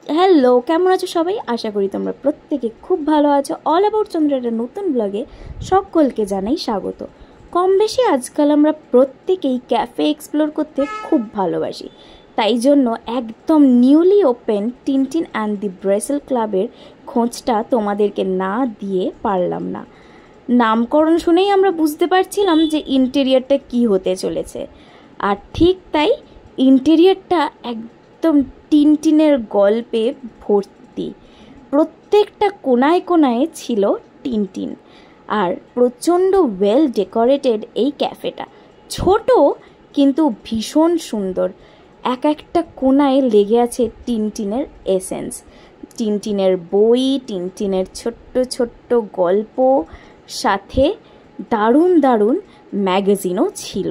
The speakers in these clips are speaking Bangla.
হ্যালো, কেমন আছো সবাই? আশা করি তোমরা প্রত্যেকে খুব ভালো আছো। অল অ্যাবাউট চন্দ্রের নতুন ব্লগে সকলকে জানাই স্বাগত। কম বেশি আজকাল আমরা প্রত্যেকেই ক্যাফে এক্সপ্লোর করতে খুব ভালোবাসি, তাই জন্য একদম newly open Tintin and the Brussels ক্লাবের খোঁজটা তোমাদেরকে না দিয়ে পারলাম না। নামকরণ শুনেই আমরা বুঝতে পারছিলাম যে ইন্টেরিয়রটা কি হতে চলেছে, আর ঠিক তাই ইন্টেরিয়রটা একদম টিনটিনের গল্পে ভর্তি। প্রত্যেকটা কোনায় কোনায় ছিল টিনটিন, আর প্রচণ্ড ওয়েল ডেকোরেটেড এই ক্যাফেটা। ছোট কিন্তু ভীষণ সুন্দর। এক একটা কোনায় লেগে আছে টিনটিনের এসেন্স, টিনটিনের বই, টিনটিনের ছোট্ট ছোট্ট গল্প, সাথে দারুণ দারুণ ম্যাগাজিনও ছিল।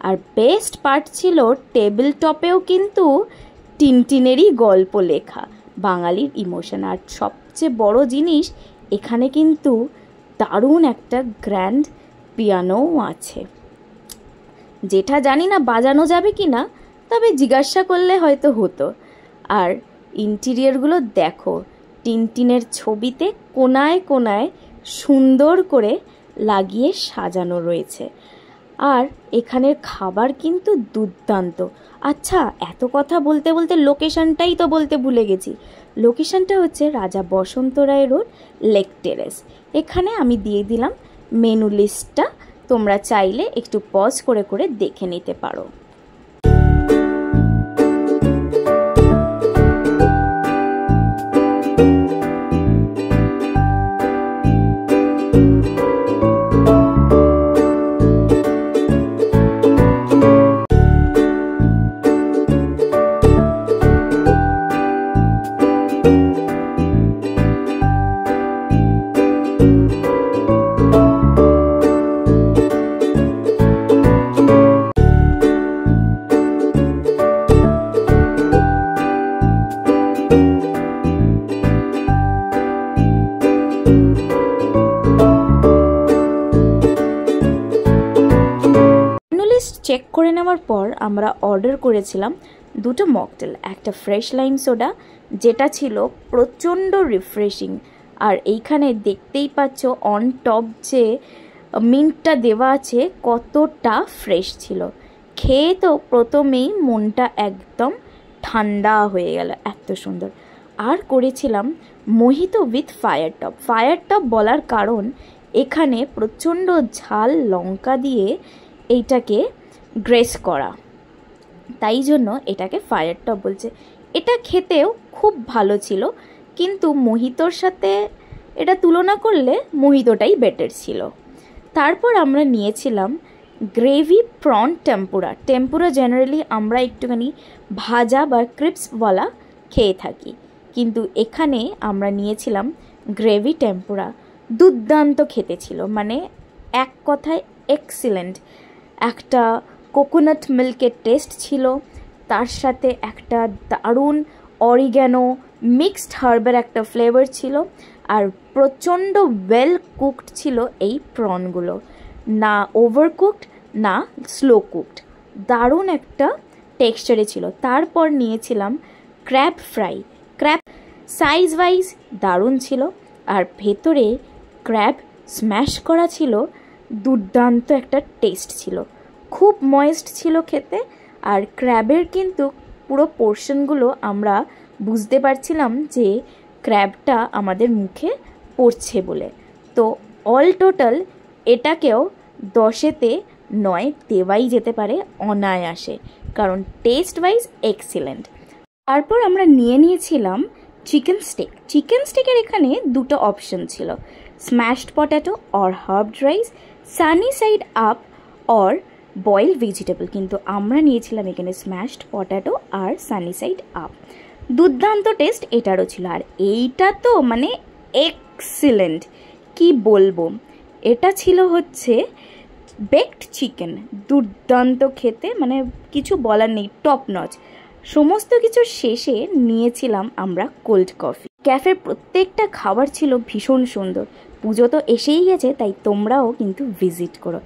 আর বেস্ট পার্ট ছিল টেবিল টপেও কিন্তু টিনটিনেরই গল্প লেখা, বাঙালির ইমোশন। আর সবচেয়ে বড় জিনিস, এখানে কিন্তু দারুণ একটা গ্র্যান্ড পিয়ানোও আছে, যেটা জানি না বাজানো যাবে কি না, তবে জিজ্ঞাসা করলে হয়তো হতো। আর ইন্টেরিয়রগুলো দেখো, টিনটিনের ছবিতে কোনায় কোনায় সুন্দর করে লাগিয়ে সাজানো রয়েছে। আর এখানের খাবার কিন্তু দুর্দান্ত। আচ্ছা, এত কথা বলতে বলতে লোকেশনটাই তো বলতে ভুলে গেছি। লোকেশনটা হচ্ছে রাজা বসন্ত রায় রোড, লেক টেরেস। এখানে আমি দিয়ে দিলাম মেনু লিস্টটা, তোমরা চাইলে একটু পজ করে করে দেখে নিতে পারো। চেক করে নেওয়ার পর আমরা অর্ডার করেছিলাম দুটো মকটেল, একটা ফ্রেশ লাইম সোডা, যেটা ছিল প্রচণ্ড রিফ্রেশিং। আর এইখানে দেখতেই পাচ্ছ অন টপ যে মিন্টটা দেওয়া আছে কতটা ফ্রেশ ছিল। খেয়ে তো প্রথমেই মনটা একদম ঠান্ডা হয়ে গেল, এত সুন্দর। আর করেছিলাম mojito with fire top. Fire top বলার কারণ, এখানে প্রচণ্ড ঝাল লঙ্কা দিয়ে এইটাকে গ্রেস করা, তাই জন্য এটাকে ফায়ার টপ বলছে। এটা খেতেও খুব ভালো ছিল, কিন্তু মোহিতোর সাথে এটা তুলনা করলে মোহিতোটাই বেটার ছিল। তারপর আমরা নিয়েছিলাম gravy prawn tempura. Tempura generally আমরা একটুখানি ভাজা বা ক্রিপসওয়ালা খেয়ে থাকি, কিন্তু এখানে আমরা নিয়েছিলাম গ্রেভি টেম্পুরা। দুর্দান্ত খেতে ছিল, মানে এক কথায় এক্সিলেন্ট। একটা কোকোনাট মিল্কের টেস্ট ছিল, তার সাথে একটা দারুণ অরিগ্যানো মিক্সড হার্বের একটা ফ্লেভার ছিল, আর প্রচণ্ড ওয়েল কুকড ছিল এই প্রনগুলো, না ওভার কুকড না স্লো কুকড, দারুণ একটা টেক্সচারে ছিল। তারপর নিয়েছিলাম crab fry. Crab size wise দারুণ ছিল, আর ভেতরে ক্র্যাব স্ম্যাশ করা ছিল, দুর্দান্ত একটা টেস্ট ছিল, খুব ময়েস্ট ছিল খেতে। আর ক্র্যাবের কিন্তু পুরো পোর্শনগুলো আমরা বুঝতে পারছিলাম যে ক্র্যাবটা আমাদের মুখে পড়ছে বলে। তো অল টোটাল এটাকেও 10-এতে 9 দেওয়াই যেতে পারে অনায়াসে, কারণ টেস্ট ওয়াইজ এক্সিলেন্ট। তারপর আমরা নিয়েছিলাম চিকেন স্টেক। চিকেন স্টেকের এখানে দুটো অপশন ছিল, smashed potato or herbed rice, sunny side up or boiled vegetable. কিন্তু আমরা নিয়েছিলাম এখানে স্ম্যাশড পটেটো আর সানি সাইড আপ। দুর্দান্ত টেস্ট এটারও ছিল। আর এইটা তো মানে এক্সিলেন্ট, কি বলবো। এটা ছিল হচ্ছে বেকড চিকেন, দুর্দান্ত খেতে, মানে কিছু বলার নেই, টপ নচ। সমস্ত কিছু শেষে নিয়েছিলাম আমরা কোল্ড কফি। ক্যাফের প্রত্যেকটা খাবার ছিল ভীষণ সুন্দর। পুজো তো এসেই গেছে, তাই তোমরাও কিন্তু ভিজিট করো।